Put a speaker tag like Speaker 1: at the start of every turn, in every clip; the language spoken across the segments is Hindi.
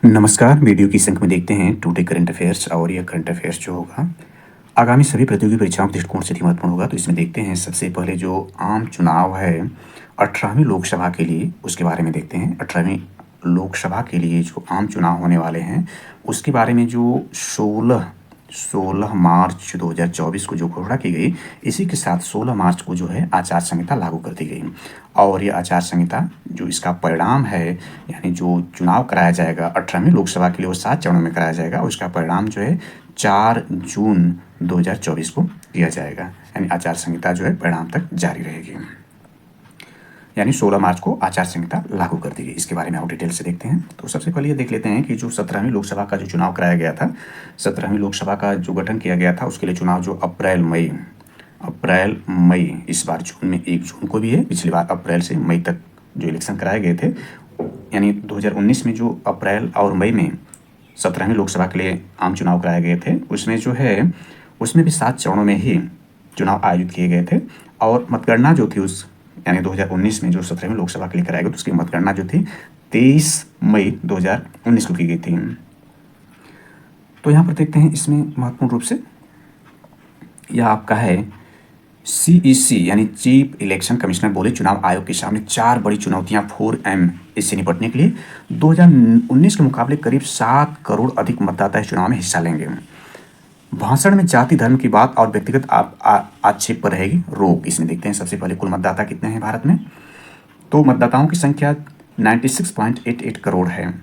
Speaker 1: नमस्कार। वीडियो की संख्या में देखते हैं टुडे करंट अफेयर्स और यह करंट अफेयर्स जो होगा आगामी सभी प्रतियोगी परीक्षाओं के दृष्टिकोण से महत्वपूर्ण होगा। तो इसमें देखते हैं सबसे पहले जो आम चुनाव है 18वीं लोकसभा के लिए, उसके बारे में देखते हैं। 18वीं लोकसभा के लिए जो आम चुनाव होने वाले हैं उसके बारे में जो 16 मार्च 2024 को जो घोषणा की गई, इसी के साथ 16 मार्च को जो है आचार संहिता लागू कर दी गई। और ये आचार संहिता जो इसका परिणाम है, यानी जो चुनाव कराया जाएगा 18वीं लोकसभा के लिए वो 7 चरणों में कराया जाएगा और उसका परिणाम जो है 4 जून 2024 को दिया जाएगा। यानी आचार संहिता जो है परिणाम तक जारी रहेगी। यानी 16 मार्च को आचार संहिता लागू कर दी गई। इसके बारे में और डिटेल से देखते हैं। तो सबसे पहले ये देख लेते हैं कि जो 17वीं लोकसभा का जो चुनाव कराया गया था, 17वीं लोकसभा का जो गठन किया गया था उसके लिए चुनाव जो अप्रैल मई इस बार जून में 1 जून को भी है। पिछली बार अप्रैल से मई तक जो इलेक्शन कराए गए थे, यानी 2019 में जो अप्रैल और मई में 17वीं लोकसभा के लिए आम चुनाव कराए गए थे, उसमें जो है उसमें भी 7 चरणों में ही चुनाव आयोजित किए गए थे। और मतगणना जो थी उस यानी 2019 में जो 17वीं लोकसभा के लिए कराई गई, तो उसकी मतगणना जो थी 23 मई 2019 को की गई थी। तो यहाँ पर देखते हैं इसमें महत्वपूर्ण रूप से यह आपका है CEC यानी चीफ इलेक्शन कमिश्नर बोले चुनाव आयोग के सामने 4 बड़ी चुनौतियां 4M इससे निपटने के लिए 2019 के मुकाबले करीब 7 करोड़ अधिक मतदाता इस चुनाव में हिस्सा लेंगे। भाषण में जाति धर्म की बात और व्यक्तिगत आक्षेप पर रहेगी रोक। इसमें देखते हैं सबसे पहले कुल मतदाता कितने हैं भारत में। तो मतदाताओं की संख्या 96.88 करोड़ है,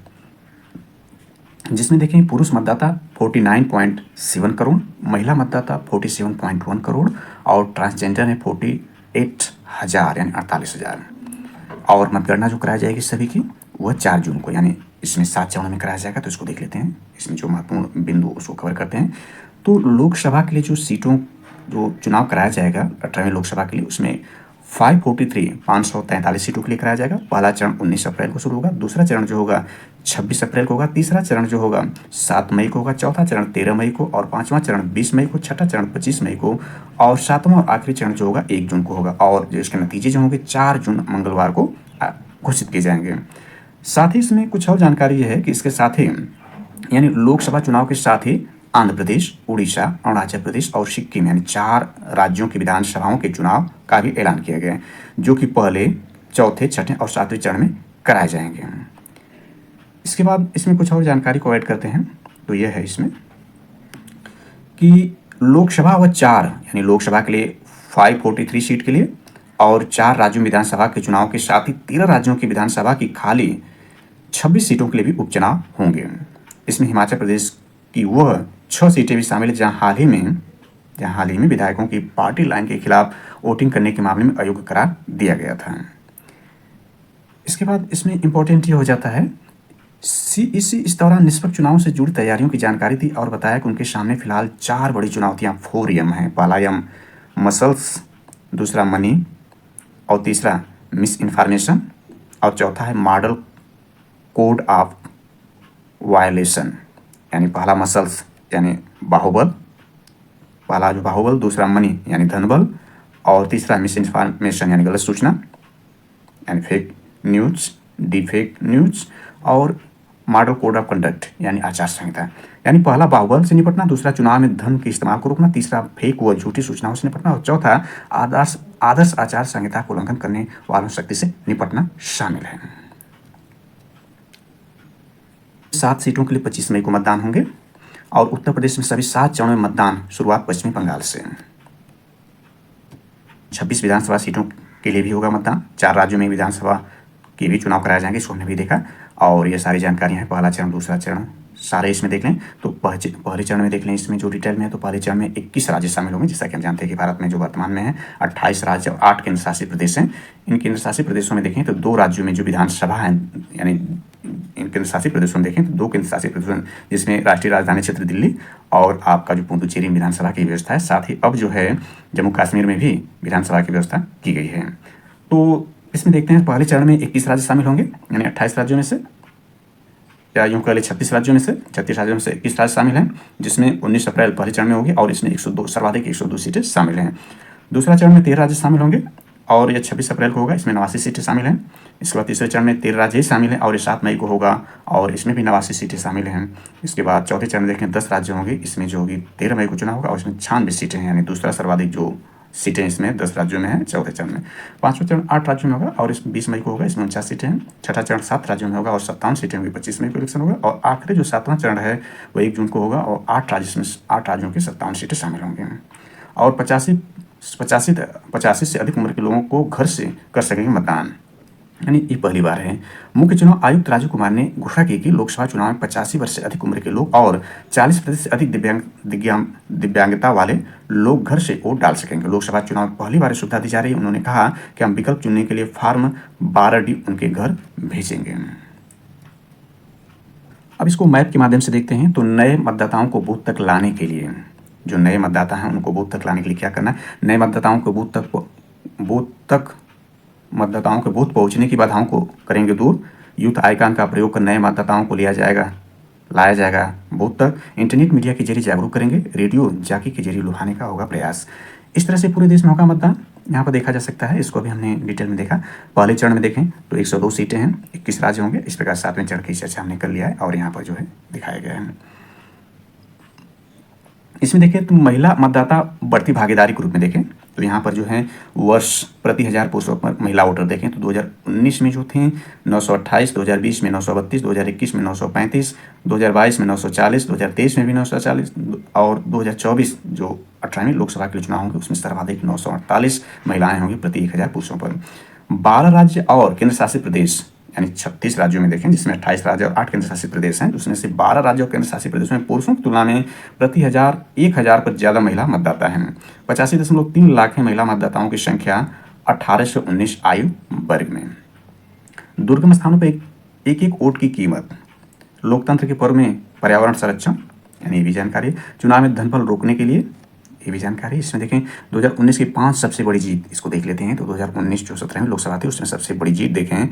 Speaker 1: जिसमें देखें पुरुष मतदाता 49.7 करोड़, महिला मतदाता 47.1 करोड़ और ट्रांसजेंडर है 48,000 यानी 48,000। और मतगणना जो कराई जाएगी सभी की वह 4 जून को, यानी इसमें 7 चरणों में कराया जाएगा। तो इसको देख लेते हैं, इसमें जो महत्वपूर्ण बिंदु उसको कवर करते हैं। तो लोकसभा के लिए जो सीटों जो चुनाव कराया जाएगा 18वीं लोकसभा के लिए, उसमें 543 सीटों के लिए कराया जाएगा। पहला चरण 19 अप्रैल को शुरू होगा, दूसरा चरण जो होगा 26 अप्रैल को होगा, तीसरा चरण जो होगा 7 मई को होगा, चौथा चरण 13 मई को और पांचवा चरण 20 मई को, छठा चरण 25 मई को और सातवां और आखिरी चरण जो होगा 1 जून को होगा। और जो इसके नतीजे जो होंगे 4 जून मंगलवार को घोषित किए जाएंगे। साथ ही इसमें कुछ और जानकारी यह है कि इसके साथ ही यानी लोकसभा चुनाव के साथ ही आंध्र प्रदेश, उड़ीसा, अरुणाचल प्रदेश और सिक्किम यानी 4 राज्यों की विधानसभाओं के चुनाव का भी ऐलान किया गया है, जो कि पहले, चौथे, छठे और सातवें चरण में कराए जाएंगे। इसके बाद इसमें कुछ और जानकारी को ऐड करते हैं। तो यह है इसमें कि लोकसभा व 4 यानी लोकसभा के लिए 543 सीट के लिए और 4 राज्यों में विधानसभा के चुनाव के साथ ही 13 राज्यों की विधानसभा की खाली 26 सीटों के लिए भी उपचुनाव होंगे। इसमें हिमाचल प्रदेश की वह 6 सीटें भी शामिल है, जहां हाल ही में विधायकों की पार्टी लाइन के खिलाफ वोटिंग करने के मामले में अयोग्य करार दिया गया था। इसके बाद इसमें इंपॉर्टेंट ये हो जाता है, CEC इस दौरान निष्पक्ष चुनाव से जुड़ी तैयारियों की जानकारी दी और बताया कि उनके सामने फिलहाल 4 बड़ी चुनौतियां 4M हैं। पहला यम मसल्स, दूसरा मनी और तीसरा मिस इन्फॉर्मेशन और चौथा है मॉडल कोड ऑफ वायलेशन। यानी पहला मसल्स यानी बाहुबल, पहला जो बाहुबल, दूसरा मनी यानी धनबल और तीसरा मिस इन्फॉर्मेशन यानी गलत सूचना यानी फेक न्यूज, डिफेक न्यूज और मॉडल कोड ऑफ कंडक्ट यानी आचार संहिता। यानी पहला बाहुबल से निपटना, दूसरा चुनाव में धन के इस्तेमाल को रोकना, तीसरा फेक व झूठी सूचनाओं से निपटना और चौथा आदर्श आचार संहिता को उल्लंघन करने वालों शक्ति से निपटना शामिल है। 7 सीटों के लिए 25 मई को मतदान होंगे और उत्तर प्रदेश में सभी 7 चरणों में मतदान शुरुआत पश्चिमी बंगाल से। 26 विधानसभा सीटों के लिए भी होगा मतदान। 4 राज्यों में विधानसभा के भी चुनाव कराए जाएंगे, इसको हमने भी देखा। और ये सारी जानकारियां हैं, पहला चरण, दूसरा चरण, सारे इसमें देख लें। तो पहले चरण में देख लें इसमें जो डिटेल में है। तो पहले चरण में 21 राज्य शामिल होंगे। जैसा कि हम जानते हैं कि भारत में जो वर्तमान में है 28 राज्य और 8 केंद्र शासित प्रदेश हैं। इन केंद्र शासित प्रदेशों में देखें तो 2 राज्यों में जो विधानसभा है, यानी इन केंद्र शासित प्रदेशों में देखें तो 2 केंद्र शासित प्रदेश, जिसमें राष्ट्रीय राजधानी क्षेत्र दिल्ली और आपका जो पुडुचेरी में विधानसभा की व्यवस्था है। साथ ही अब जो है जम्मू कश्मीर में भी विधानसभा की व्यवस्था की गई है। तो इसमें देखते हैं पहले चरण में 21 राज्य शामिल होंगे, यानी 28 राज्यों में से, या यूँ कह लें 36 राज्यों में से 21 राज्य शामिल हैं, जिसमें 19 अप्रैल पहले चरण में होगी और इसमें 102 सर्वाधिक 102 सीटें शामिल हैं। दूसरा चरण में 13 राज्य शामिल होंगे और ये 26 अप्रैल को होगा, इसमें 89 सीटें शामिल हैं। इसके बाद तीसरे चरण में 13 राज्य शामिल हैं और ये 7 मई को होगा और इसमें भी 89 सीटें शामिल हैं। इसके बाद चौथे चरण में देखें 10 राज्य होंगे, इसमें जो होगी 13 मई को चुनाव होगा और इसमें 96 सीटें हैं, यानी दूसरा सर्वाधिक जो सीटें इसमें 10 राज्यों में हैं चौथे चरण में। पाँचवें चरण 8 राज्यों में होगा और इसमें 20 मई को होगा, इसमें 49 सीटें हैं। छठा चरण 7 राज्यों में होगा और 57 सीटें होंगी, 25 मई को इलेक्शन होगा। और आखिरी जो 7वां चरण है वो 1 जून को होगा और 8 राज्यों की 57 सीटें शामिल होंगी और 85 से अधिक उम्र के लोगों को घर से कर सकेंगे मतदान, यानी ये पहली बार है। मुख्य चुनाव आयुक्त राजीव कुमार ने घोषणा की कि लोकसभा चुनाव में 85 वर्ष से अधिक उम्र के लोग और 40% से अधिक दिव्यांगता वाले लोग घर से वोट डाल सकेंगे। लोकसभा चुनाव में पहली बार सुविधा दी जा रही है। उन्होंने कहा कि हम विकल्प चुनने के लिए फॉर्म 12D उनके घर भेजेंगे। अब इसको मैप के माध्यम से देखते हैं। तो नए मतदाताओं को बूथ तक लाने के लिए, जो नए मतदाता हैं उनको बूथ तक लाने के लिए क्या करना है, नए मतदाताओं को मतदाताओं के बूथ पहुंचने की बाधाओं को करेंगे दूर। यूथ आइकॉन का प्रयोग कर नए मतदाताओं को लाया जाएगा बूथ तक। इंटरनेट मीडिया के जरिए जागरूक करेंगे। रेडियो जाकी के जरिए लुभाने का होगा प्रयास। इस तरह से पूरे देश में होगा मतदान। यहाँ पर देखा जा सकता है, इसको भी हमने डिटेल में देखा। पहले चरण में देखें तो 102 सीटें हैं, 21 राज्य होंगे। इस प्रकार 7वें चरण की चर्चा हमने कर लिया है और यहाँ पर जो है दिखाया गया है। इसमें देखें तो महिला मतदाता बढ़ती भागीदारी के रूप में देखें तो यहाँ पर जो है वर्ष प्रति 1000 पुरुषों पर महिला वोटर देखें तो 2019 में जो थे 928, 2020 में 932, 2021 में 935, 2022 में 940, 2023 में भी 940 और 2024 जो 18वें लोकसभा के चुनाव होंगे उसमें सर्वाधिक 948 महिलाएं होंगी प्रति 1000 पुरुषों पर। 12 राज्य और केंद्र शासित प्रदेश यानी 36 राज्यों में देखें, जिसमें 28 राज्य और 8 केंद्र शासित प्रदेश हैं, उसमें से 12 राज्य और केंद्र शासित प्रदेशों में पुरुषों की तुलना में प्रति 1000 पर ज़्यादा महिला मतदाता हैं। 85.3 लाख है महिला मतदाताओं की संख्या 18 से 19 आयु वर्ग में। दुर्गम स्थानों पर एक एक वोट की कीमत। लोकतंत्र के पर्व में पर्यावरण संरक्षण, यानी ये भी जानकारी। चुनाव में धनफल रोकने के लिए, ये भी जानकारी। इसमें देखें 2019 की 5 सबसे बड़ी जीत, इसको देख लेते हैं। तो 2019 जो 17वीं लोकसभा थी उसमें सबसे बड़ी जीत देखें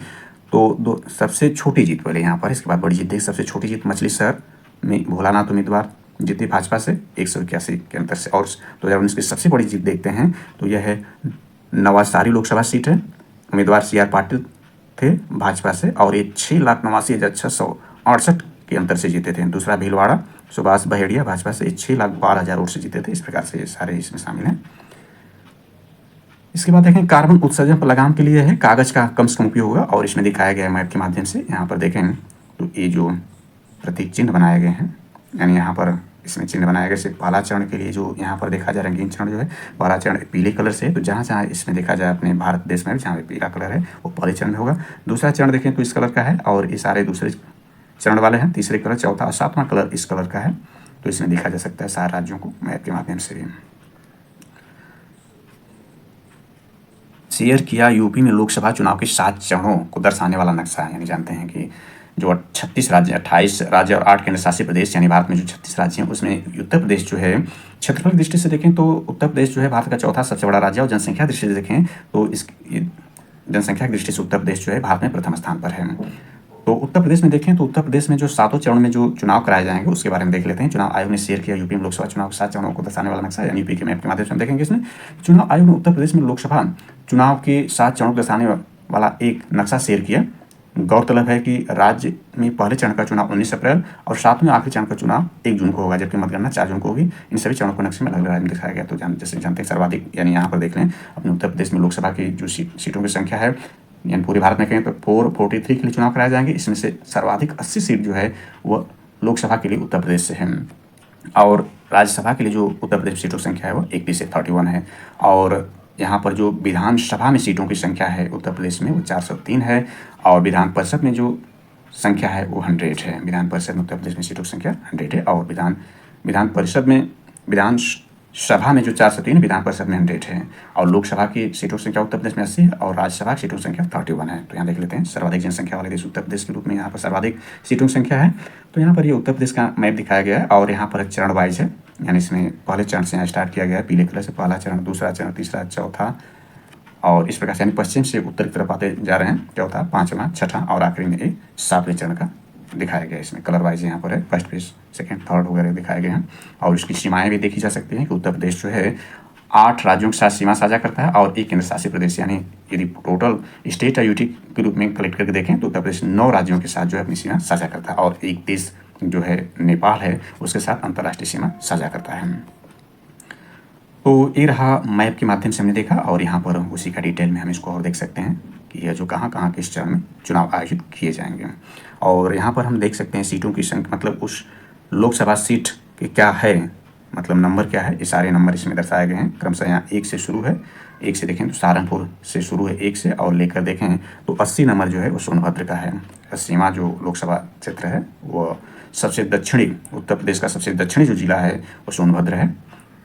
Speaker 1: तो सबसे छोटी जीत पहले यहाँ पर, इसके बाद बड़ी जीत देखें। सबसे छोटी जीत मछली शहर में भोलानाथ उम्मीदवार जीते भाजपा से 181 के अंतर से। और 2019 की सबसे बड़ी जीत देखते हैं तो यह है नवासारी लोकसभा सीट है, उम्मीदवार CR पाटिल थे भाजपा से और ये 6,89,668 के अंतर से जीते थे। दूसरा भीलवाड़ा सुभाष बहेड़िया भाजपा से 6,12,000 वोट से जीते थे। इस प्रकार से ये सारे इसमें शामिल हैं। इसके बाद देखें कार्बन उत्सर्जन पर लगाम के लिए है कागज़ का कम से कम उपयोग होगा और इसमें दिखाया गया है मैप के माध्यम से। यहाँ पर देखें तो ये जो प्रतीक चिन्ह बनाए गए हैं, यानी यहाँ पर इसमें चिन्ह बनाया गया। सिर्फ पहला चरण के लिए जो यहाँ पर देखा जाए रंगीन चरण जो है, पहला चरण पीले कलर से है। तो जहाँ जहाँ इसमें देखा जाए अपने भारत देश में जहाँ पीला कलर है वो पहले चरण में होगा। दूसरा चरण देखें तो इस कलर का है और ये सारे दूसरे चरण वाले हैं। तीसरे कलर, चौथा और 7वां कलर इस कलर का है। तो इसमें देखा जा सकता है सारे राज्यों को मैप के माध्यम से भी। शेयर किया यूपी में लोकसभा चुनाव के 7 चरणों को दर्शाने वाला नक्शा है। यानी जानते हैं कि जो 36 राज्य, 28 राज्य और 8 केंद्र शासित प्रदेश, यानी भारत में जो 36 राज्य हैं उसमें उत्तर प्रदेश जो है क्षेत्रफल की दृष्टि से देखें तो उत्तर प्रदेश जो है भारत का चौथा सबसे बड़ा राज्य है। और जनसंख्या की दृष्टि से देखें तो जनसंख्या की दृष्टि से उत्तर प्रदेश जो है भारत में प्रथम स्थान पर है। तो उत्तर प्रदेश में देखें तो उत्तर प्रदेश में जो 7 चरण में जो चुनाव कराए जाएंगे उसके बारे में देख लेते हैं। चुनाव आयोग ने शेयर किया यूपी में लोकसभा चुनाव के 7 चरणों को दर्शाने वाला नक्शा, यानी यूपी के मैप के माध्यम से हम देखेंगे। इसमें चुनाव आयोग ने उत्तर प्रदेश में लोकसभा चुनाव के 7 चरणों को दर्शाने वाला एक नक्शा शेयर किया। गौरतलब है कि राज्य में पहले चरण का चुनाव 19 अप्रैल और 7वें आखिरी चरण का चुनाव 1 जून को होगा, जबकि मतगणना 4 जून को होगी। इन सभी चरणों को नक्शे में अलग अलग दिखाया गया। तो जैसे जानते हैं सर्वाधिक, यानी यहाँ पर देख लें अपने उत्तर प्रदेश में लोकसभा की जो सीटों की संख्या है, यानी पूरे भारत में कहें तो 443 के लिए चुनाव कराए जाएंगे। इसमें से सर्वाधिक 80 सीट जो है वह लोकसभा के लिए उत्तर प्रदेश से है और राज्यसभा के लिए जो उत्तर प्रदेश सीटों की संख्या है वो 21 से 31 है। और यहाँ पर जो विधानसभा में सीटों की संख्या है उत्तर प्रदेश में वो 403 है और विधान परिषद में जो संख्या है वो 100 है। विधान परिषद में उत्तर प्रदेश में सीटों की संख्या 100 है और विधान परिषद में विधानसभा में जो 403 विधान परिषद में 100 है। और लोकसभा की सीटों की संख्या उत्तर प्रदेश में 80 है और राज्यसभा की सीटों की संख्या 31 है। तो यहाँ देख लेते हैं सर्वाधिक जनसंख्या वाले देश उत्तर प्रदेश के रूप में यहाँ पर सर्वाधिक सीटों की संख्या है। तो यहाँ पर ये उत्तर प्रदेश का मैप दिखाया गया है और यहाँ पर चरण वाइज है, यानी इसमें पहले चरण से यहाँ स्टार्ट किया गया है पीले कलर से, पहला चरण, दूसरा चरण, तीसरा, चौथा और इस प्रकार से, यानी पश्चिम से उत्तर की तरफ आते जा रहे हैं। चौथा, 5वां, 6ठा और आखिरी में 7वें चरण का दिखाया गया है। इसमें कलर वाइज यहाँ पर है, फर्स्ट, फेज, सेकंड, थर्ड वगैरह दिखाए गए हैं और इसकी सीमाएं भी देखी जा सकती हैं कि उत्तर प्रदेश जो है 8 राज्यों के साथ सीमा साझा करता है और एक केंद्र शासित प्रदेश, यानी यदि टोटल स्टेट या यूटी के रूप में कलेक्ट करके देखें तो उत्तर प्रदेश 9 राज्यों के साथ जो है अपनी सीमा साझा करता है और एक देश जो है नेपाल है उसके साथ अंतर्राष्ट्रीय सीमा साझा करता है। तो ये रहा मैप के माध्यम से हमने देखा और यहाँ पर उसी का डिटेल में हम इसको और देख सकते हैं कि यह जो कहाँ किस चरण में चुनाव आयोजित किए जाएंगे। और यहाँ पर हम देख सकते हैं सीटों की संख्या, मतलब उस लोकसभा सीट के क्या है, मतलब नंबर क्या है, ये सारे नंबर इसमें दर्शाए गए हैं। क्रमशः यहाँ 1 से शुरू है, 1 से देखें तो सहारनपुर से शुरू है 1 से, और लेकर देखें तो 80 नंबर जो है वो सोनभद्र का है। 80वां जो लोकसभा क्षेत्र है वो सबसे दक्षिणी, उत्तर प्रदेश का सबसे दक्षिणी जो जिला है वो सोनभद्र है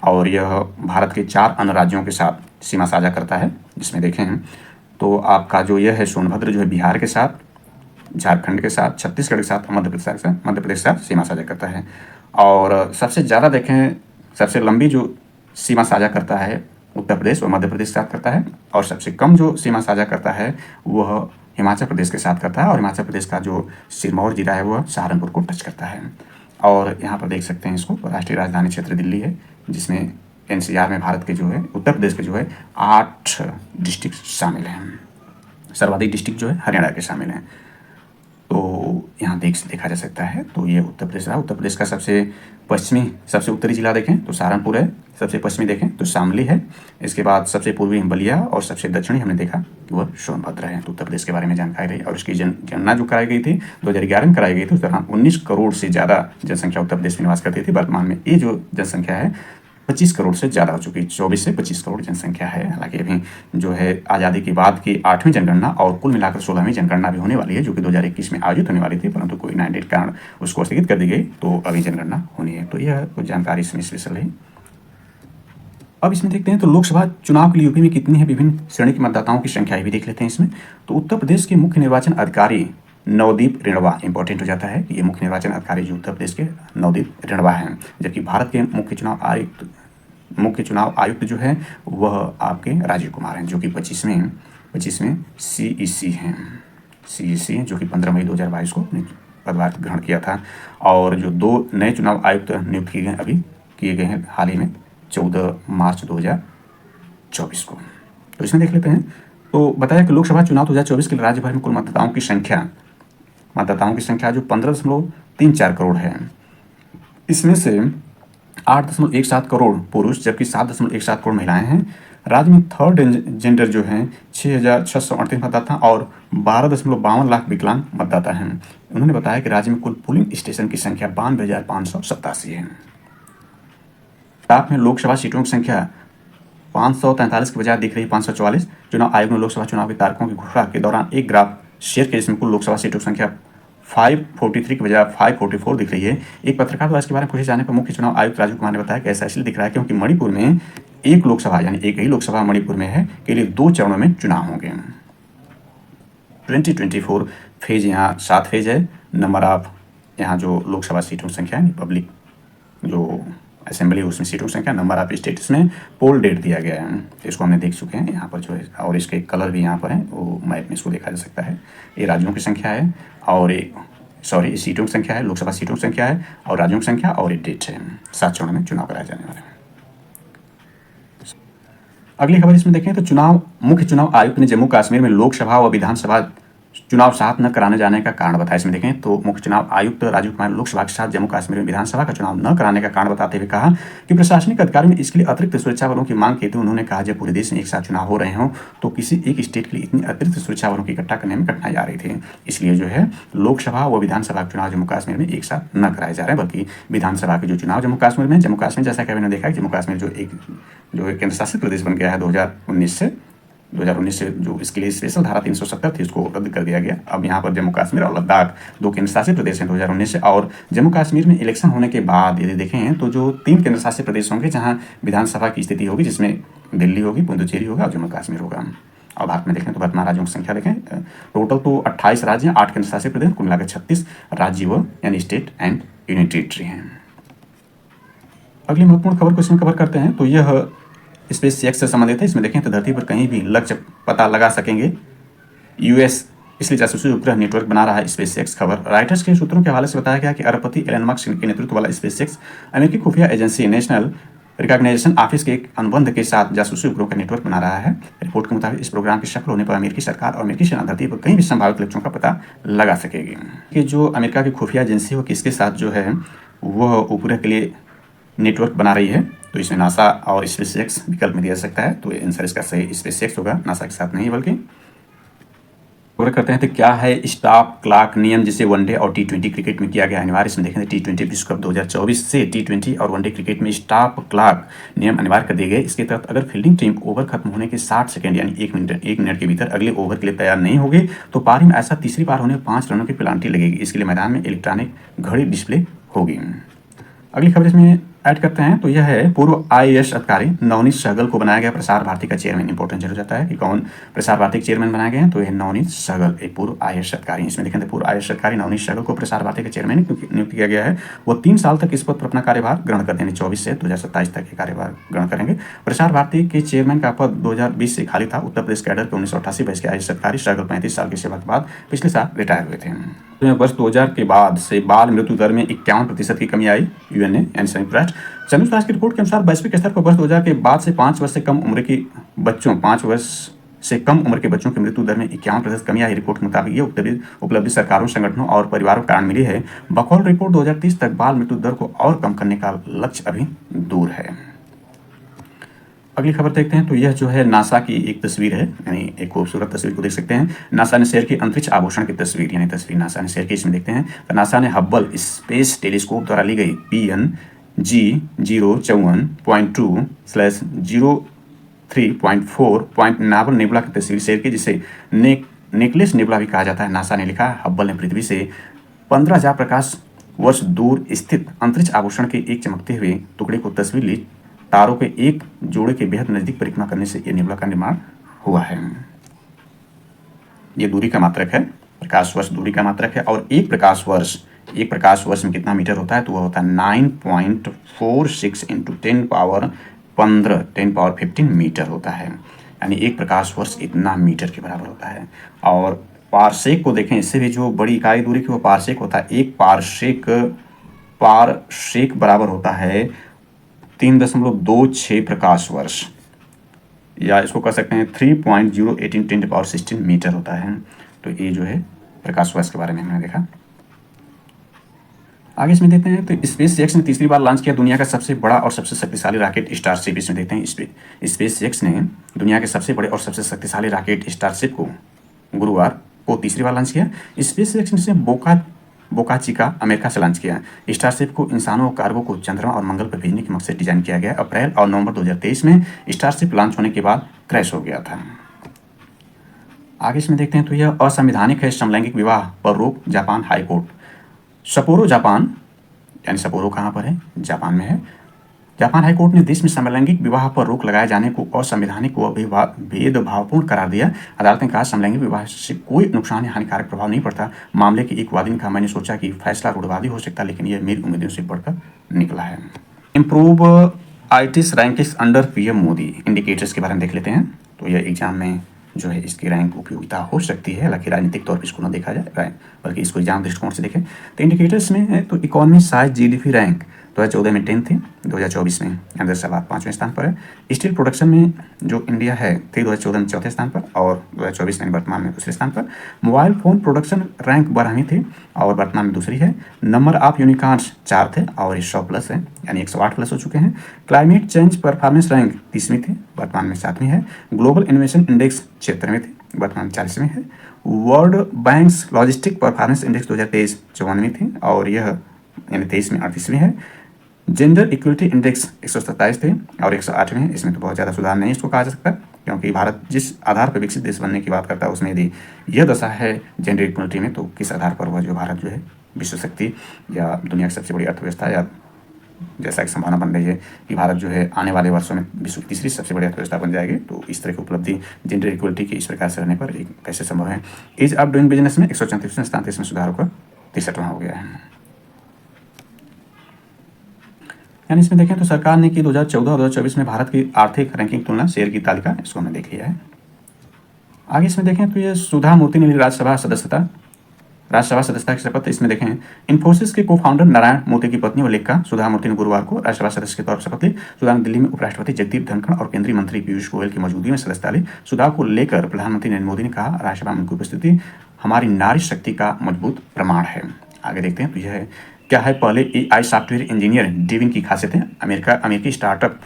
Speaker 1: और यह भारत के 4 अन्य राज्यों के साथ सीमा साझा करता है, जिसमें देखें तो आपका जो यह है सोनभद्र जो है बिहार के साथ, झारखंड के साथ, छत्तीसगढ़ के साथ, मध्य प्रदेश के साथ सीमा साझा करता है। और सबसे ज़्यादा देखें, सबसे लंबी जो सीमा साझा करता है उत्तर प्रदेश व मध्य प्रदेश के साथ करता है, और सबसे कम जो सीमा साझा करता है वह हिमाचल प्रदेश के साथ करता है, और हिमाचल प्रदेश का जो सिरमौर जिला है वह सहारनपुर को टच करता है। और यहाँ पर देख सकते हैं इसको, राष्ट्रीय राजधानी क्षेत्र दिल्ली है, जिसमें एनसीआर में भारत के जो है उत्तर प्रदेश के जो है 8 डिस्ट्रिक्ट शामिल हैं। सर्वाधिक डिस्ट्रिक्ट जो है हरियाणा के शामिल हैं। तो यहाँ देखा जा सकता है। तो ये उत्तर प्रदेश रहा। उत्तर प्रदेश का सबसे पश्चिमी, सबसे उत्तरी जिला देखें तो सहारनपुर है, सबसे पश्चिमी देखें तो शामली है, इसके बाद सबसे पूर्वी बलिया, और सबसे दक्षिणी हमने देखा वह सोनभद्र है। तो उत्तर प्रदेश के बारे में जानकारी रही। और इसकी गणना जो कराई गई थी 2011 में कराई गई थी, उस दौरान 19 करोड़ से ज़्यादा जनसंख्या उत्तर प्रदेश में निवास करती थी। वर्तमान में ये जो जनसंख्या है 25 करोड़ से ज़्यादा हो चुकी है, 24 से 25 करोड़ जनसंख्या है। हालांकि अभी जो है आज़ादी के बाद की 8वीं जनगणना और कुल मिलाकर 16वीं जनगणना भी होने वाली है, जो कि 2021 में आयोजित होने वाली थी, परंतु कोविड-19 के कारण उसको स्थगित कर दी गई। तो अभी जनगणना होनी है। तो यह कुछ जानकारी इसमें स्पेशल है। अब इसमें देखते हैं तो लोकसभा चुनाव के लिए यूपी में कितनी है विभिन्न श्रेणी के मतदाताओं की संख्या भी देख लेते हैं इसमें। तो उत्तर प्रदेश के मुख्य निर्वाचन अधिकारी नवदीप रेणवा, इंपॉर्टेंट हो जाता है कि ये मुख्य निर्वाचन अधिकारी जो उत्तर प्रदेश के नवदीप रेणवा हैं, जबकि भारत के मुख्य चुनाव आयुक्त जो है वह आपके राजीव कुमार हैं, जो कि 25वें CEC हैं, जो कि 15 मई 2022 को पदभार ग्रहण किया था। और जो 2 नए चुनाव आयुक्त नियुक्त किए गए हैं हाल ही में 14 मार्च 2024 को। तो इसमें देख लेते हैं। तो बताया कि लोकसभा चुनाव 2024 के लिए राज्य भर में कुल मतदाताओं की संख्या जो 15.34 करोड़ है, इसमें से 8.17 करोड़ पुरुष जबकि 7.17 करोड़ महिलाएं हैं। राज्य में थर्ड जेंडर जो हैं 6,638 मतदाता और 12.52 लाख विकलांग मतदाता हैं। उन्होंने बताया कि राज्य में कुल पोलिंग स्टेशन की संख्या 92,587 है। ग्राफ में लोकसभा सीटों की संख्या 543 के बजाय दिख रही 544। चुनाव आयोग ने लोकसभा चुनाव की तारीखों की घोषणा के दौरान एक ग्राफ शेयर किया, जिसमें कुल लोकसभा सीटों की संख्या 543 के बजाय 544 दिख रही है। एक पत्रकार द्वारा इसके बारे में पूछे जाने पर मुख्य चुनाव आयुक्त राजीव कुमार ने बताया कि ऐसा इसलिए दिख रहा है क्योंकि मणिपुर में एक लोकसभा, यानी एक ही लोकसभा मणिपुर में है, के लिए 2 चरणों में चुनाव होंगे। 2024 फेज यहाँ 7 फेज है। नंबर ऑफ यहाँ जो लोकसभा सीटों की संख्या है, पब्लिक जो असेंबली उसमें सीटों की संख्या, नंबर ऑफ स्टेट्स में पोल डेट दिया गया है। इसको हमने देख चुके हैं यहाँ पर जो है, और इसके कलर भी यहाँ पर है, वो मैप में इसको देखा जा सकता है। ये राज्यों की संख्या है और ये सीटों की संख्या है, लोकसभा सीटों की संख्या है और राज्यों की संख्या, और ये डेट है। 7 चरणों में चुनाव कराए जाने वाले हैं। अगली खबर इसमें देखें तो मुख्य चुनाव आयुक्त ने जम्मू कश्मीर में लोकसभा व विधानसभा चुनाव साथ न कराने जाने का कारण बताया। इसमें देखें तो मुख्य चुनाव आयुक्त राजीव कुमार ने लोकसभा के साथ जम्मू कश्मीर में विधानसभा का चुनाव न कराने का कारण बताते हुए कहा कि प्रशासनिक अधिकारियों ने इसके लिए अतिरिक्त सुरक्षा बलों की मांग की थी। उन्होंने कहा जब पूरे देश में एक साथ चुनाव हो रहे हों तो किसी एक स्टेट के लिए इतनी अतिरिक्त सुरक्षा बलों की इकट्ठा करने में कठिनाई आ रही थी, इसलिए जो है लोकसभा व विधानसभा के चुनाव जम्मू कश्मीर में एक साथ न कराए जा रहे हैं, बल्कि विधानसभा के जो चुनाव जम्मू कश्मीर जैसा कि मैंने देखा है जम्मू कश्मीर जो एक केंद्र शासित प्रदेश बन गया है 2019 से जो इसके लिए स्पेशल धारा 370 थी उसको रद्द कर दिया गया। अब यहाँ पर जम्मू कश्मीर और लद्दाख 2 केंद्र शासित प्रदेश हैं 2019 से। और जम्मू कश्मीर में इलेक्शन होने के बाद यदि देखें तो जो 3 केंद्र शासित प्रदेश होंगे जहाँ विधानसभा की स्थिति होगी, जिसमें दिल्ली होगी, पुडुचेरी होगा और जम्मू कश्मीर होगा। और भारत में देखें तो वर्तमान राज्यों की संख्या देखें, टोटल तो 28 राज्य हैं, 8 केंद्र शासित प्रदेश, कुल मिलाकर 36 राज्य व यानी स्टेट एंड यूनियन टेरिटरी हैं। अगली महत्वपूर्ण खबर को इसमें कवर करते हैं। तो यह SpaceX से संबंधित है। इसमें देखें तो धरती पर कहीं भी लक्ष्य पता लगा सकेंगे US, इसलिए जासूसी उपग्रह नेटवर्क बना रहा है SpaceX। खबर राइटर्स के सूत्रों के हवाले से बताया गया कि अरबपति एलन मस्क के नेतृत्व वाला SpaceX अमेरिकी खुफिया एजेंसी नेशनल रिकॉग्नाइजेशन ऑफिस के एक अनुबंध के साथ जासूसी उपग्रह का नेटवर्क बना रहा है। रिपोर्ट के मुताबिक इस प्रोग्राम के सफल होने पर अमेरिकी सरकार और अमेरिकी सेना धरती पर कहीं भी संभावित लक्ष्यों का पता लगा सकेगी कि जो अमेरिका की खुफिया एजेंसी है वो किसके साथ जो है वह उपग्रह के लिए नेटवर्क बना रही है। तो इसमें नासा और स्पेसएक्स विकल्प में दिया जा सकता है, तो आंसर इसका सही स्पेसएक्स होगा, नासा के साथ नहीं बल्कि। कवर करते हैं तो क्या है स्टॉप क्लॉक नियम जिसे वनडे और टी20 क्रिकेट में किया गया अनिवार्य। इसमें देखें टी20 विश्व कप 2024 से टी20 और वनडे क्रिकेट में स्टॉप क्लॉक नियम अनिवार्य कर दिए गए। इसके तहत अगर फील्डिंग टीम ओवर खत्म होने के 60 सेकंड यानी 1 मिनट के भीतर अगले ओवर के लिए तैयार नहीं होगी तो पारी में ऐसा तीसरी बार होने 5 रनों की पेनाल्टी लगेगी। इसके लिए मैदान में इलेक्ट्रॉनिक घड़ी डिस्प्ले होगी। अगली खबर इसमें ऐड करते हैं तो यह है पूर्व आईएएस अधिकारी नवनीत सहगल को बनाया गया प्रसार भारती का चेयरमैन। इंपॉर्टेंट जरूर जाता है कि कौन प्रसार भारती के चेयरमैन बनाए गए हैं, तो यह नवनीत सहगल एक पूर्व आईएएस अधिकारी। इसमें देखें तो पूर्व आईएएस अधिकारी नवनीत सहगल को प्रसार भारती के चेयरमैन नियुक्त किया गया है। वो 3 साल तक इस पद पर अपना कार्यभार ग्रहण करते हैं, 24 से 2027 तक ये कार्यभार ग्रहण करेंगे। प्रसार भारती के चेयरमैन का पद 2020 से खाली था। उत्तर प्रदेश कैडर के 1988 बैच के आईएएस अधिकारी सहगल 35 साल की सेवा के बाद पिछले साल रिटायर हुए थे। वर्ष 2000 के बाद से बाल मृत्यु दर में 51% की कमी आई। यूएनए यानी संयुक्त राष्ट्र की रिपोर्ट के अनुसार वैश्विक स्तर पर वर्ष 2000 के बाद से 5 वर्ष से कम उम्र के बच्चों की मृत्यु दर में 51% कमी आई। रिपोर्ट के मुताबिक ये उपलब्धि सरकारों, संगठनों और परिवारों के कारण मिली है। बकौल रिपोर्ट 2030 तक बाल मृत्यु दर को और कम करने का लक्ष्य अभी दूर है। अगली खबर देखते हैं तो यह जो है नासा की एक तस्वीर है, यानी एक खूबसूरत तस्वीर को देख सकते हैं। नासा ने शेयर की अंतरिक्ष आभूषण की तस्वीर, यानी तस्वीर नासा ने शेयर की। इसमें देखते हैं तो नासा ने हब्बल स्पेस टेलीस्कोप द्वारा ली गई PNG071.2/03.4 नेबुला की तस्वीर शेयर की, जिसे नेकलेस नेबुला भी कहा जाता है। नासा ने लिखा हब्बल ने पृथ्वी से 15,000 प्रकाश वर्ष दूर स्थित अंतरिक्ष आभूषण के एक चमकते हुए टुकड़े को तस्वीर ली। तारों के एक जोड़े के बेहद नजदीक परिक्रमा करने से यह नेबुला का निर्माण हुआ है। ये दूरी का मात्रक है, प्रकाश वर्ष दूरी का मात्रक है। और एक प्रकाश वर्ष में कितना मीटर होता है, तो वह होता है 9.46 × 10^15 मीटर होता है। यानी एक प्रकाश वर्ष इतना मीटर के बराबर होता है। और पारसेक को देखें, इससे भी जो बड़ी इकाई दूरी की वो पारसेक होता है। एक पारसेक बराबर होता है 3.26 प्रकाश वर्ष, या इसको कह सकते हैं 3.018 × 10^16 मीटर होता है। तो ये जो है प्रकाश वर्ष के बारे में हमने देखा। आगे इसमें देखते हैं तो स्पेसएक्स ने तीसरी बार लॉन्च किया दुनिया का सबसे बड़ा और सबसे शक्तिशाली रॉकेट स्टारशिप। इसमें देखते हैं स्पेसएक्स ने दुनिया के सबसे बड़े और सबसे शक्तिशाली रॉकेट स्टारशिप को गुरुवार को तीसरी बार लॉन्च किया। स्पेसएक्स ने बोका चिका अमेरिका से लॉन्च किया। स्टारशिप को इंसानों और कार्गो को चंद्रमा और मंगल पर भेजने के मकसद से डिजाइन किया गया। अप्रैल और नवंबर 2023 में स्टारशिप लॉन्च होने के बाद क्रैश हो गया था। आगे इसमें देखते हैं तो यह असंवैधानिक है समलैंगिक विवाह पर रोक, जापान हाई कोर्ट। सपोरो जापान, यानी सपोरो कहाँ पर है, जापान में है। जापान हाई कोर्ट ने देश में समलैंगिक विवाह पर रोक लगाए जाने को असंवैधानिक व भेदभावपूर्ण करार दिया। अदालत ने कहा समलैंगिक विवाह से कोई नुकसान या हानिकारक प्रभाव नहीं पड़ता। मामले के एक वादी ने कहा, मैंने सोचा कि फैसला रूढ़िवादी हो सकता, लेकिन यह मेरी उम्मीदों से बढ़कर निकला है। Improve ITS rankings under PM Modi, indicators के बारे में देख लेते हैं। तो यह एग्जाम में जो है इसकी रैंक उपयोगिता हो सकती है, हालांकि राजनीतिक तौर पर इसको ना देखा जाए बल्कि इसको एग्जाम दृष्टिकोण से देखें। तो इंडिकेटर्स में है तो इकोनॉमी साइज जीडीपी रैंक 2014 में 10 थी, 2024 में हैदराबाद 5वें स्थान पर है। स्टील प्रोडक्शन में जो इंडिया है थी 2014 में 4थे स्थान पर और 2024 में वर्तमान में दूसरे स्थान पर। मोबाइल फोन प्रोडक्शन रैंक 12वीं थी और वर्तमान में दूसरी है। नंबर ऑफ यूनिकॉर्न्स 4 थे और 100+ है, यानी 108 प्लस हो चुके हैं। क्लाइमेट चेंज परफॉर्मेंस रैंक 30वीं थी, वर्तमान में 7वीं है। ग्लोबल इनोवेशन इंडेक्स 76वीं थी, वर्तमान 40वीं है। World banks logistic performance index 2023 54वीं थी और यह यानी 23 में 38वीं है। जेंडर इक्वलिटी इंडेक्स 127 थे और 108वें हैं। इसमें तो बहुत ज़्यादा सुधार नहीं इसको कहा जा सकता, क्योंकि भारत जिस आधार पर विकसित देश बनने की बात करता है उसमें यदि यह दशा है जेंडर इक्वलिटी में, तो किस आधार पर वह जो भारत जो है विश्व शक्ति या दुनिया की सबसे बड़ी अर्थव्यवस्था, या जैसा कि संभावना बन रही है कि भारत जो है आने वाले वर्षों में विश्व की तीसरी सबसे बड़ी अर्थव्यवस्था बन जाएगी, तो इस तरह की उपलब्धि जेंडर इक्वलिटी की इस प्रकार से रहने पर एक कैसे संभव है। एज ऑफ डूइंग बिजनेस में 134वें स्थान थे, इसमें सुधार होकर 63वां हो गया है। यानी इसमें देखें तो सरकार ने की 2014 और 2024 में भारत की आर्थिक रैंकिंग तुलना शेयर की तालिका, इसको हमने देख लिया है। आगे इसमें देखें तो ये सुधा मूर्ति ने ली राज्यसभा सदस्यता। राज्यसभा सदस्यता की शपथ इसमें देखें, इन्फोसिस के को फाउंडर नारायण मूर्ति की पत्नी और लेखिका सुधा मूर्ति ने गुरुवार को राज्यसभा सदस्य के तौर पर शपथ ली। सुधा ने दिल्ली में उपराष्ट्रपति जगदीप धनखड़ और केंद्रीय मंत्री पीयूष गोयल की मौजूदगी में सदस्यता ली। सुधा को लेकर प्रधानमंत्री नरेंद्र मोदी ने कहा, राज्यसभा में उनकी उपस्थिति हमारी नारी शक्ति का मजबूत प्रमाण है। आगे देखते हैं तो यह है क्या है पहले AI सॉफ्टवेयर इंजीनियर डेविन की खासियतें। अमेरिकी स्टार्टअप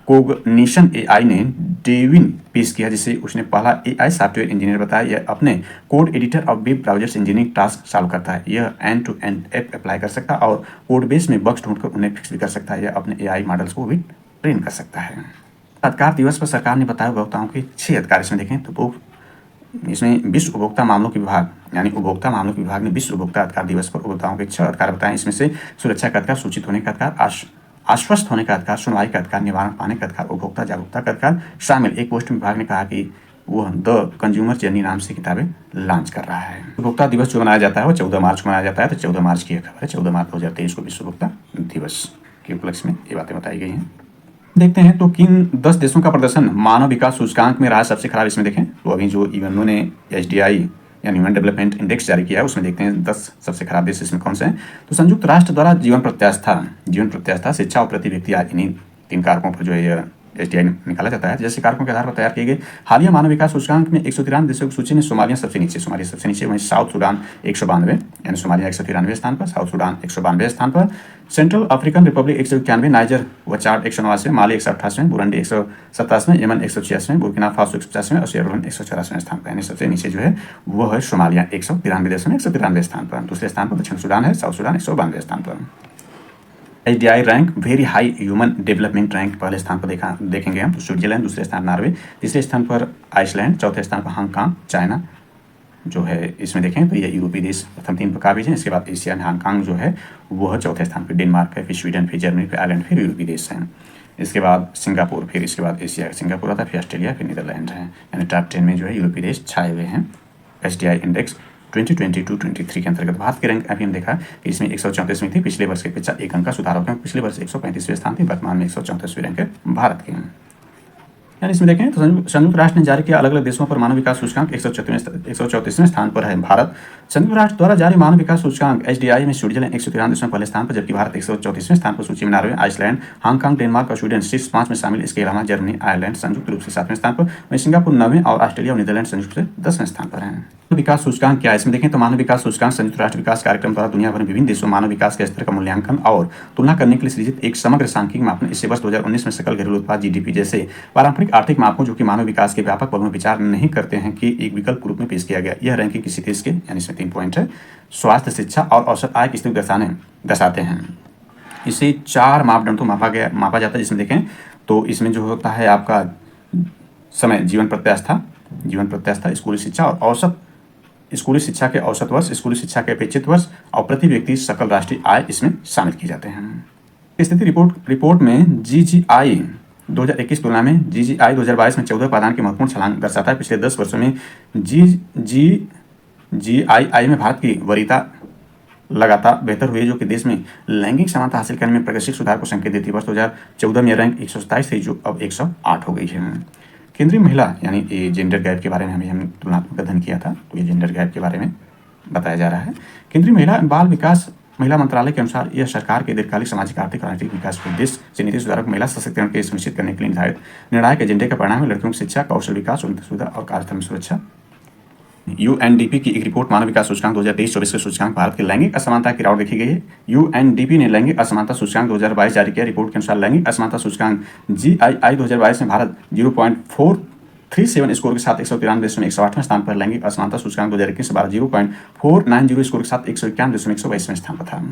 Speaker 1: कोग्निशन AI ने डेविन पेश किया, जिसे उसने पहला AI सॉफ्टवेयर इंजीनियर बताया। यह अपने कोड एडिटर और web browser engineering task solve करता है। यह end to end app apply कर सकता है और कोड बेस में बग्स ढूंढकर उन्हें फिक्स भी कर सकता है। यह अपने AI मॉडल्स को भी ट्रेन कर सकता है। अधिकार दिवस पर सरकार ने बताया उपभोक्ताओं के 6 अधिकार इसमें देखें तो इसमें विश्व उपभोक्ता मामलों के विभाग यानी उपभोक्ता मामलों के विभाग ने विश्व उपभोक्ता अधिकार दिवस पर उपभोक्ताओं के 6 अधिकार बताए। इसमें से सुरक्षा का अधिकार, सूचित होने का अधिकार, आश्वस्त होने का अधिकार, सुनवाई का अधिकार, निवारण पाने का अधिकार, उपभोक्ता जागरूकता का अधिकार शामिल। एक पोस्ट में विभाग ने कहा कि वह द कंज्यूमर जर्नी नाम से किताबें लॉन्च कर रहा है। उपभोक्ता दिवस जो मनाया जाता है वो 14 मार्च को मनाया जाता है। तो 14 मार्च की खबर है, 14 मार्च 2023 को विश्व उपभोक्ता दिवस के उपलक्ष्य में ये बातें बताई गई हैं। देखते हैं तो किन 10 देशों का प्रदर्शन मानव विकास सूचकांक में रहा सबसे खराब। इसमें देखें तो अभी जो यूएनओ ने HDI यानी ह्यूमन डेवलपमेंट इंडेक्स जारी किया है उसमें देखते हैं 10 सबसे खराब देश इसमें कौन से हैं। तो संयुक्त राष्ट्र द्वारा जीवन प्रत्यास्था, शिक्षा और प्रति व्यक्ति आज इन्हीं 3 कारकों पर जो है HDI निकाला जाता है। जैसे कारकों के आधार पर तैयार किए गए हालिया मानव विकास सूचकांक में 193 देशों की सूची में सोमालिया सबसे नीचे, वहीं साउथ सूडान 192 यानी सोमालिया 193 स्थान पर, साउथ सूडान 192 स्थान पर, सेंट्रल अफ्रीकन रिपब्लिक 191, नाइजर व चाड 189, माली 188, बुरुंडी 187, यमन 186, बुर्किना फासो 150 और सिएरा लीओन 184 स्थान पर। यानी सबसे नीचे जो है वो है सोमालिया 193 देशों में 193 स्थान पर। दूसरे स्थान पर दक्षिण सूडान है, साउथ सूडान 192 स्थान पर। HDI rank very high human development rank पहले स्थान पर देखेंगे हम तो स्विट्जरलैंड, दूसरे स्थान नॉर्वे, तीसरे स्थान पर आइसलैंड, चौथे स्थान पर हांगकांग, चाइना जो है इसमें देखें तो ये यूरोपीय देश प्रथम 3 पर काबिज हैं। इसके बाद एशिया में हांगकांग जो है वह चौथे स्थान पर, डेनमार्क है, फिर स्वीडन, फिर जर्मनी, फिर आयरलैंड, फिर यूरोपीय देश हैं। इसके बाद सिंगापुर, फिर इसके बाद एशिया सिंगापुर आता है, फिर ऑस्ट्रेलिया, फिर नीदरलैंड है। यानी टॉप 10 में जो है यूरोपीय देश छाए हुए हैं। HDI इंडेक्स 2022-23 के अंतर्गत भारत की रैंक अभी हम देखा कि इसमें 134वीं थी, पिछले वर्ष के अपेक्षा 1 अंक का सुधार होगा। पिछले वर्ष 135वें स्थान थी, वर्तमान में 134वीं रैंक है भारत की। यानी इसमें देखें तो संयुक्त राष्ट्र ने जारी किया अलग अलग देशों पर मानव विकास सूचकांक 134वें स्थान पर है भारत। संयुक्त राष्ट्र द्वारा जारी मानव विकास सूचकांक HDI में स्विट्जरलैंड 193 देशों में पहले स्थान पर, जबकि भारत 134वें स्थान पर सूची में नॉर्वे, आइसलैंड, हांगकांग, डेनमार्क और स्वीडन शीर्ष 5 में शामिल। इसके अलावा जर्मनी, आयरलैंड संयुक्त रूप से 7वें स्थान पर, वहीं सिंगापुर 9वें और ऑस्ट्रेलिया और नीदरलैंड संयुक्त रूप से 10वें स्थान पर हैं। विकास सूचकांक क्या है इसमें देखें तो मानव विकास सूचकांक संयुक्त राष्ट्र विकास कार्यक्रम द्वारा दुनिया भर में विभिन्न देशों मानव विकास के स्तर का मूल्यांकन और तुलना करने के लिए सृजित एक समग्र सांख्यिकीय मापन। इससे वर्ष 2019 में सकल घरेलू उत्पाद GDP जैसे पारंपरिक आर्थिक मापकों जो कि मानव विकास के व्यापक पहलुओं में विचार नहीं करते हैं कि एक विकल्प के रूप में पेश किया गया। यह रैंकिंग किसी देश के यानी इसमें 3 पॉइंट है, स्वास्थ्य, शिक्षा और औसत आय की स्थिति दर्शाते हैं। इसे 4 मापदंडों मापा जाता है जिसमें देखें तो इसमें जो होता है आपका समय, जीवन प्रत्यास्था, स्कूली शिक्षा और औसत, स्कूली शिक्षा के औसत वर्ष, स्कूली शिक्षा के अपेक्षित वर्ष और प्रति व्यक्ति सकल राष्ट्रीय आय इसमें शामिल किए जाते हैं। स्थिति रिपोर्ट में GGI 2021 तुलना में GGI 2022 में 14 पायदान की महत्वपूर्ण छलांग दर्शाता है। पिछले 10 वर्षों में GII में भारत की वरीयता लगातार बेहतर हुई है, जो कि देश में लैंगिक समानता हासिल करने में प्रगतिशील सुधार को संकेत देती है। वर्ष 2014 में रैंक 127 थी जो अब 108 हो गई है। केंद्रीय महिला यानी ये जेंडर गैप के बारे में हम तुलनात्मक अध्ययन किया था, तो ये जेंडर गैप के बारे में बताया जा रहा है। केंद्रीय महिला बाल विकास महिला मंत्रालय के अनुसार यह सरकार के दीर्घकालिक सामाजिक, आर्थिक और राजनीतिक विकास के उद्देश्य से नीति सुधारक महिला सशक्तिकरण के सुनिश्चित करने के लिए निर्धारित निर्णायक एजेंडे का परिणाम है। लड़कियों की शिक्षा, कौशल विकास, उन्नति सुविधा और कार्यस्थल में सुरक्षा। UNDP की एक रिपोर्ट मानव विकास सूचकांक 2023-24 के सूचकांक भारत की लैंगिक असमानता की गिरावट देखी गई है। UNDP ने लैंगिक असमानता सूचकांक 2022 जारी किया। रिपोर्ट के अनुसार लैंगिक असमानता सूचकांक GII 2022 में भारत 0.437 स्कोर के साथ 193 देशों में 108वें स्थान पर, लैंगिक असमानता सूचकांक 2021 से 0.490 स्कोर के साथ 151 देशों में 122वें स्थान पर था।